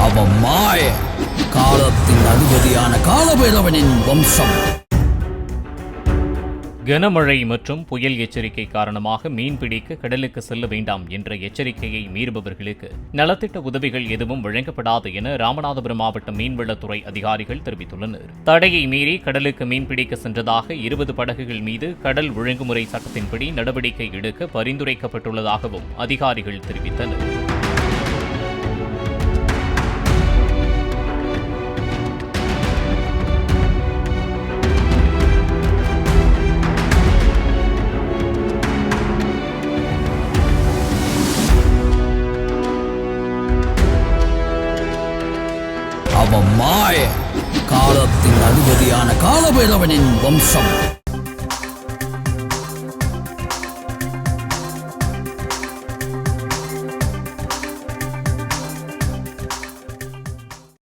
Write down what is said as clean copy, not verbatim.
அவன் மாய காலத்தின் அதிபதியான காலபைரவனின் வம்சம். கனமழை மற்றும் புயல் எச்சரிக்கை காரணமாக மீன்பிடிக்க கடலுக்கு செல்ல வேண்டாம் என்ற எச்சரிக்கையை மீறுபவர்களுக்கு நலத்திட்ட உதவிகள் எதுவும் வழங்கப்படாது என ராமநாதபுரம் மாவட்ட மீன்வளத்துறை அதிகாரிகள் தெரிவித்துள்ளனர். தடையை மீறி கடலுக்கு மீன்பிடிக்க சென்றதாக 20 படகுகள் மீது கடல் ஒழுங்குமுறை சட்டத்தின்படி நடவடிக்கை எடுக்க பரிந்துரைக்கப்பட்டுள்ளதாகவும் அதிகாரிகள் தெரிவித்தனர். அவன் மாய காலத்தின் அதிபதியான காலபைரவனின் வம்சம்.